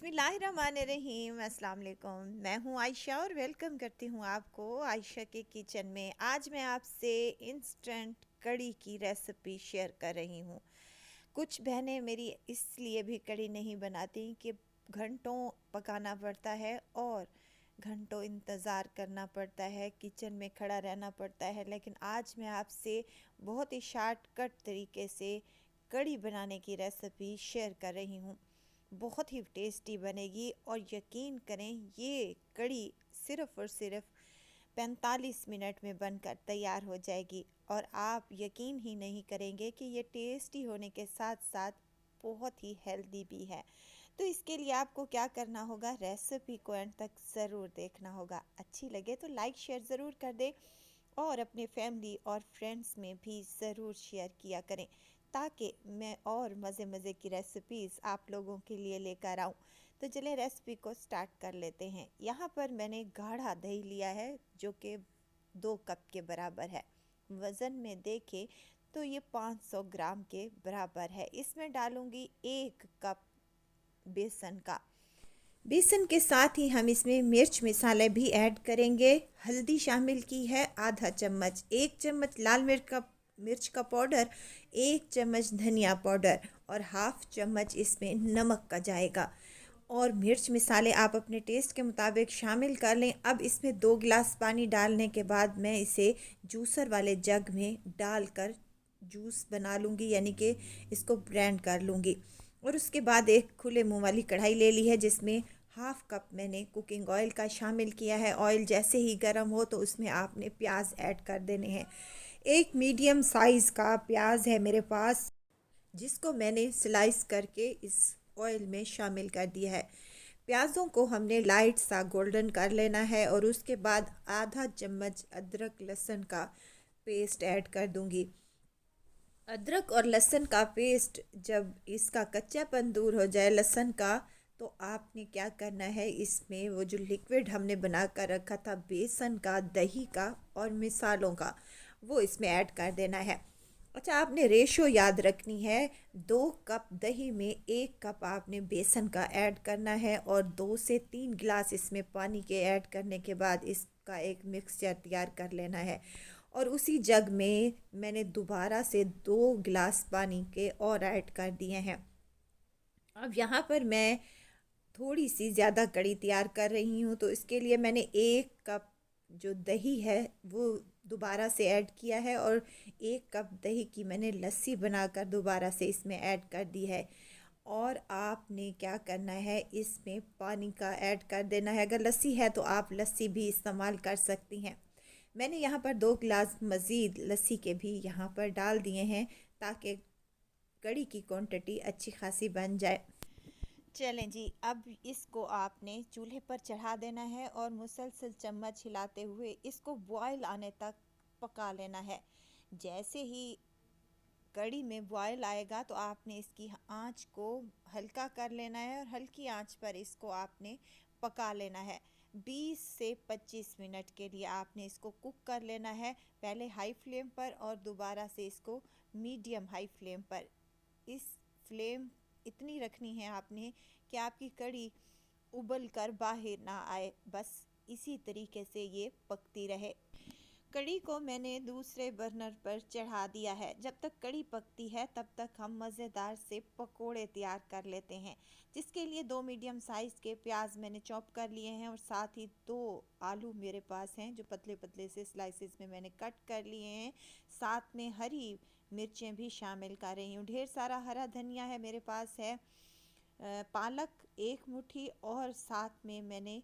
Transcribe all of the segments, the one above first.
बिस्मिल्लाहिर्रहमानिर्रहीम। अस्सलाम वालेकुम। मैं हूँ आयशा और वेलकम करती हूँ आपको आयशा के किचन में। आज मैं आपसे इंस्टेंट कड़ी की रेसिपी शेयर कर रही हूँ। कुछ बहनें मेरी इसलिए भी कड़ी नहीं बनाती कि घंटों पकाना पड़ता है और घंटों इंतज़ार करना पड़ता है, किचन में खड़ा रहना पड़ता है। लेकिन आज मैं आपसे बहुत ही शॉर्टकट तरीके से कड़ी बनाने की रेसिपी शेयर कर रही हूँ। बहुत ही टेस्टी बनेगी और यकीन करें ये कड़ी सिर्फ़ और सिर्फ 45 मिनट में बनकर तैयार हो जाएगी और आप यकीन ही नहीं करेंगे कि ये टेस्टी होने के साथ साथ बहुत ही हेल्दी भी है। तो इसके लिए आपको क्या करना होगा, रेसिपी को एंड तक ज़रूर देखना होगा। अच्छी लगे तो लाइक शेयर ज़रूर कर दें और अपने फैमिली और फ्रेंड्स में भी ज़रूर शेयर किया करें ताकि मैं और मज़े मज़े की रेसिपीज़ आप लोगों के लिए लेकर आऊँ। तो चलिए रेसिपी को स्टार्ट कर लेते हैं। यहाँ पर मैंने गाढ़ा दही लिया है जो कि 2 कप के बराबर है। वज़न में देखें तो ये 500 ग्राम के बराबर है। इसमें डालूँगी 1 कप बेसन का। बेसन के साथ ही हम इसमें मिर्च मसाले भी ऐड करेंगे। हल्दी शामिल की है आधा चम्मच, 1 चम्मच लाल मिर्च का पाउडर, 1 चम्मच धनिया पाउडर और हाफ चम्मच इसमें नमक का जाएगा। और मिर्च मसाले आप अपने टेस्ट के मुताबिक शामिल कर लें। अब इसमें 2 गिलास पानी डालने के बाद मैं इसे जूसर वाले जग में डालकर जूस बना लूँगी, यानी कि इसको ब्लेंड कर लूँगी। और उसके बाद एक खुले मुंह वाली कढ़ाई ले ली है जिसमें हाफ कप मैंने कुकिंग ऑयल का शामिल किया है। ऑयल जैसे ही गर्म हो तो उसमें आपने प्याज ऐड कर देने हैं। एक मीडियम साइज़ का प्याज है मेरे पास जिसको मैंने स्लाइस करके इस ऑयल में शामिल कर दिया है। प्याज़ों को हमने लाइट सा गोल्डन कर लेना है और उसके बाद आधा चम्मच अदरक लहसुन का पेस्ट ऐड कर दूंगी। अदरक और लहसुन का पेस्ट जब इसका कच्चापन दूर हो जाए लहसुन का, तो आपने क्या करना है, इसमें वो जो लिक्विड हमने बना कर रखा था बेसन का, दही का और मिसालों का, वो इसमें ऐड कर देना है। अच्छा, आपने रेशो याद रखनी है। 2 कप दही में 1 कप आपने बेसन का ऐड करना है और 2 से 3 गिलास इसमें पानी के ऐड करने के बाद इसका एक मिक्सचर तैयार कर लेना है। और उसी जग में मैंने दोबारा से 2 गिलास पानी के और ऐड कर दिए हैं। अब यहाँ पर मैं थोड़ी सी ज़्यादा कड़ी तैयार कर रही हूँ, तो इसके लिए मैंने 1 कप जो दही है वो दोबारा से ऐड किया है और 1 कप दही की मैंने लस्सी बनाकर दोबारा से इसमें ऐड कर दी है। और आपने क्या करना है, इसमें पानी का ऐड कर देना है। अगर लस्सी है तो आप लस्सी भी इस्तेमाल कर सकती हैं। मैंने यहाँ पर 2 गिलास मज़ीद लस्सी के भी यहाँ पर डाल दिए हैं ताकि कड़ी की क्वांटिटी अच्छी खासी बन जाए। चलें जी, अब इसको आपने चूल्हे पर चढ़ा देना है और मुसलसल चम्मच हिलाते हुए इसको बॉयल आने तक पका लेना है। जैसे ही कड़ी में बॉयल आएगा तो आपने इसकी आंच को हल्का कर लेना है और हल्की आंच पर इसको आपने पका लेना है। 20 से 25 मिनट के लिए आपने इसको कुक कर लेना है, पहले हाई फ्लेम पर और दोबारा से इसको मीडियम हाई फ्लेम पर। इस फ्लेम इतनी रखनी है आपने कि आपकी कड़ी उबल कर बाहर ना आए, बस इसी तरीके से ये पकती रहे। कड़ी को मैंने दूसरे बर्नर पर चढ़ा दिया है। जब तक कड़ी पकती है तब तक हम मज़ेदार से पकोड़े तैयार कर लेते हैं, जिसके लिए 2 मीडियम साइज़ के प्याज मैंने चॉप कर लिए हैं और साथ ही 2 आलू मेरे पास हैं जो पतले पतले से स्लाइसेस में मैंने कट कर लिए हैं। साथ में हरी मिर्चें भी शामिल कर रही हूँ। ढेर सारा हरा धनिया है मेरे पास है, पालक 1 मुट्ठी और साथ में मैंने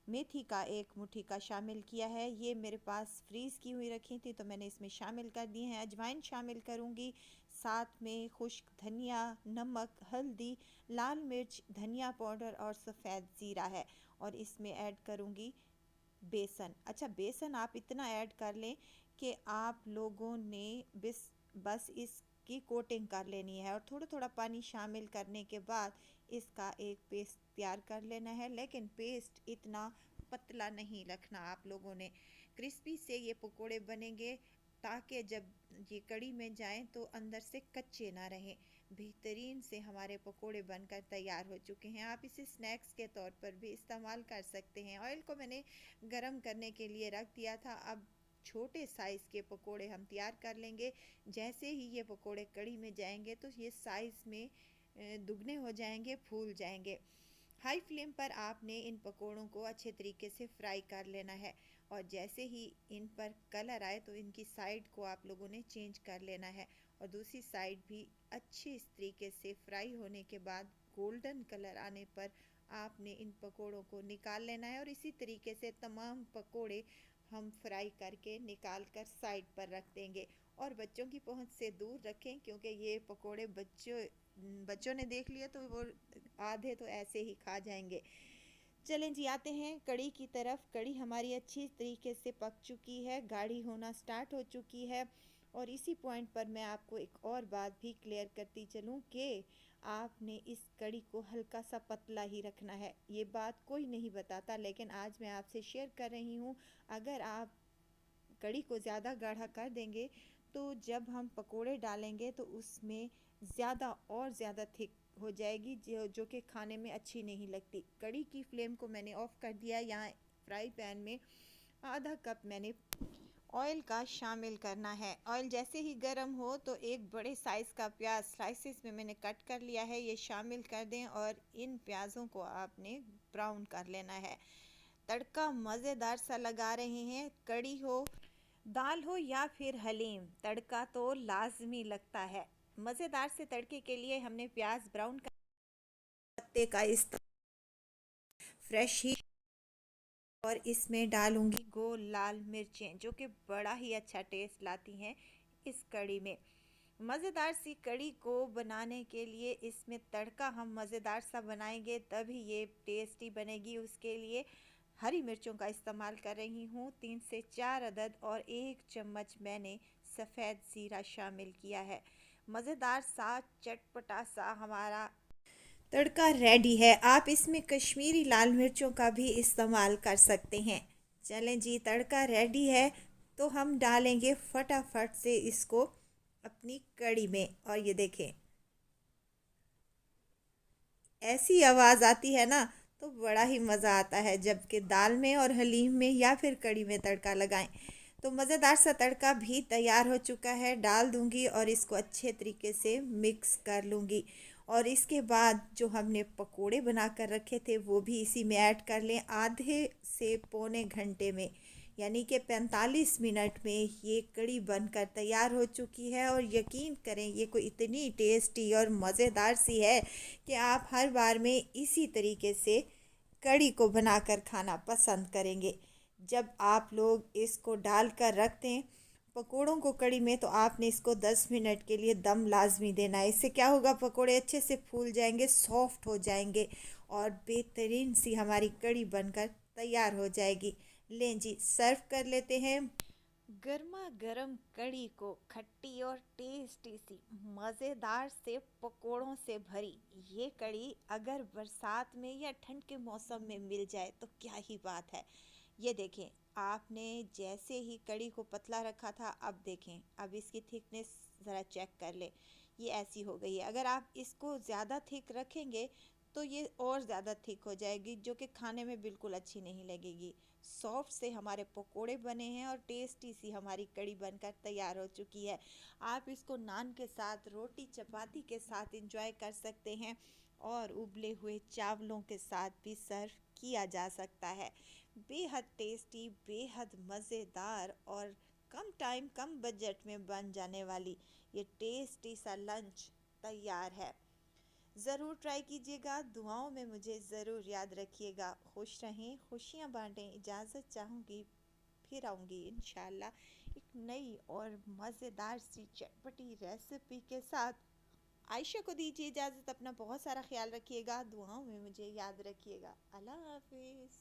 मेथी का 1 मुट्ठी का शामिल किया है। ये मेरे पास फ्रीज़ की हुई रखी थी तो मैंने इसमें शामिल कर दिए हैं। अजवाइन शामिल करूँगी, साथ में खुश्क धनिया, नमक, हल्दी, लाल मिर्च, धनिया पाउडर और सफ़ेद ज़ीरा है। और इसमें ऐड करूँगी बेसन। अच्छा, बेसन आप इतना ऐड कर लें कि आप लोगों ने बस इसकी कोटिंग कर लेनी है और थोड़ा थोड़ा पानी शामिल करने के बाद इसका एक पेस्ट तैयार कर लेना है। लेकिन पेस्ट इतना पतला नहीं रखना आप लोगों ने, क्रिस्पी से ये पकोड़े बनेंगे। ताकि जब ये कड़ी में जाएं तो अंदर से कच्चे ना रहें। बेहतरीन से हमारे पकोड़े बनकर तैयार हो चुके हैं। आप इसे स्नैक्स के तौर पर भी इस्तेमाल कर सकते हैं। ऑयल को मैंने गरम करने के लिए रख दिया था। अब छोटे साइज़ के पकोड़े हम तैयार कर लेंगे। जैसे ही ये पकोड़े कड़ी में जाएंगे तो ये साइज़ में दुगने हो जाएंगे, फूल जाएंगे। हाई फ्लेम पर आपने इन पकोड़ों को अच्छे तरीके से फ्राई कर लेना है और जैसे ही इन पर कलर आए तो इनकी साइड को आप लोगों ने चेंज कर लेना है और दूसरी साइड भी अच्छी इस तरीके से फ्राई होने के बाद गोल्डन कलर आने पर आपने इन पकोड़ों को निकाल लेना है। और इसी तरीके से तमाम पकोड़े हम फ्राई करके निकाल कर साइड पर रख देंगे और बच्चों की पहुंच से दूर रखें, क्योंकि ये पकोड़े बच्चों ने देख लिया तो वो आधे तो ऐसे ही खा जाएंगे। चलें जी, आते हैं कड़ी की तरफ। कड़ी हमारी अच्छी तरीके से पक चुकी है, गाढ़ी होना स्टार्ट हो चुकी है। और इसी पॉइंट पर मैं आपको एक और बात भी क्लियर करती चलूं कि आपने इस कड़ी को हल्का सा पतला ही रखना है। ये बात कोई नहीं बताता, लेकिन आज मैं आपसे शेयर कर रही हूँ। अगर आप कड़ी को ज़्यादा गाढ़ा कर देंगे तो जब हम पकोड़े डालेंगे तो उसमें ज़्यादा और ज़्यादा थिक हो जाएगी, जो कि खाने में अच्छी नहीं लगती। कड़ी की फ्लेम को मैंने ऑफ कर दिया। यहाँ फ्राई पैन में आधा कप मैंने ऑयल का शामिल करना है। ऑयल जैसे ही गर्म हो तो एक बड़े साइज़ का प्याज स्लाइसिस में मैंने कट कर लिया है, ये शामिल कर दें और इन प्याज़ों को आपने ब्राउन कर लेना है। तड़का मज़ेदार सा लगा रहे हैं। कड़ी हो, दाल हो या फिर हलीम, तड़का तो लाजमी लगता है। मज़ेदार से तड़के के लिए हमने प्याज ब्राउन कर पत्ते का इस्तेमाल फ्रेश ही और इसमें डालूंगी गोल लाल मिर्चें, जो कि बड़ा ही अच्छा टेस्ट लाती हैं इस कड़ी में। मज़ेदार सी कड़ी को बनाने के लिए इसमें तड़का हम मज़ेदार सा बनाएंगे तभी ये टेस्टी बनेगी। उसके लिए हरी मिर्चों का इस्तेमाल कर रही हूँ 3 से 4 अदद और 1 चम्मच मैंने सफ़ेद ज़ीरा शामिल किया है। मज़ेदार सा चटपटा सा हमारा तड़का रेडी है। आप इसमें कश्मीरी लाल मिर्चों का भी इस्तेमाल कर सकते हैं। चलें जी, तड़का रेडी है तो हम डालेंगे फटाफट से इसको अपनी कड़ी में। और ये देखें, ऐसी आवाज़ आती है ना तो बड़ा ही मज़ा आता है जबकि दाल में और हलीम में या फिर कड़ी में तड़का लगाएं। तो मज़ेदार सा तड़का भी तैयार हो चुका है। डाल दूंगी और इसको अच्छे तरीके से मिक्स कर लूँगी और इसके बाद जो हमने पकोड़े बना कर रखे थे वो भी इसी में ऐड कर लें। आधे से पौने घंटे में, यानी कि 45 मिनट में ये कड़ी बनकर तैयार हो चुकी है। और यकीन करें ये कोई इतनी टेस्टी और मज़ेदार सी है कि आप हर बार में इसी तरीके से कड़ी को बनाकर खाना पसंद करेंगे। जब आप लोग इसको डाल कर रख दें पकोड़ों को कड़ी में तो आपने इसको 10 मिनट के लिए दम लाजमी देना है। इससे क्या होगा, पकोड़े अच्छे से फूल जाएंगे, सॉफ्ट हो जाएंगे और बेहतरीन सी हमारी कड़ी बनकर तैयार हो जाएगी। लें जी, सर्व कर लेते हैं गर्मा गर्म कड़ी को। खट्टी और टेस्टी सी मज़ेदार से पकोड़ों से भरी ये कड़ी अगर बरसात में या ठंड के मौसम में मिल जाए तो क्या ही बात है। ये देखें, आपने जैसे ही कड़ी को पतला रखा था, अब देखें, अब इसकी थिकनेस ज़रा चेक कर ले, ये ऐसी हो गई है। अगर आप इसको ज़्यादा थिक रखेंगे तो ये और ज़्यादा थिक हो जाएगी, जो कि खाने में बिल्कुल अच्छी नहीं लगेगी। सॉफ्ट से हमारे पकोड़े बने हैं और टेस्टी सी हमारी कड़ी बनकर तैयार हो चुकी है। आप इसको नान के साथ, रोटी चपाती के साथ इंजॉय कर सकते हैं और उबले हुए चावलों के साथ भी सर्व किया जा सकता है। बेहद टेस्टी, बेहद मज़ेदार और कम टाइम कम बजट में बन जाने वाली ये टेस्टी सा लंच तैयार है। ज़रूर ट्राई कीजिएगा। दुआओं में मुझे ज़रूर याद रखिएगा। खुश रहें, खुशियाँ बांटें। इजाज़त चाहूँगी, फिर आऊँगी इंशाल्लाह एक नई और मज़ेदार सी चटपटी रेसिपी के साथ। आयशा को दीजिए इजाज़त। अपना बहुत सारा ख्याल रखिएगा। दुआओं में मुझे याद रखिएगा। अल्लाह हाफिज़।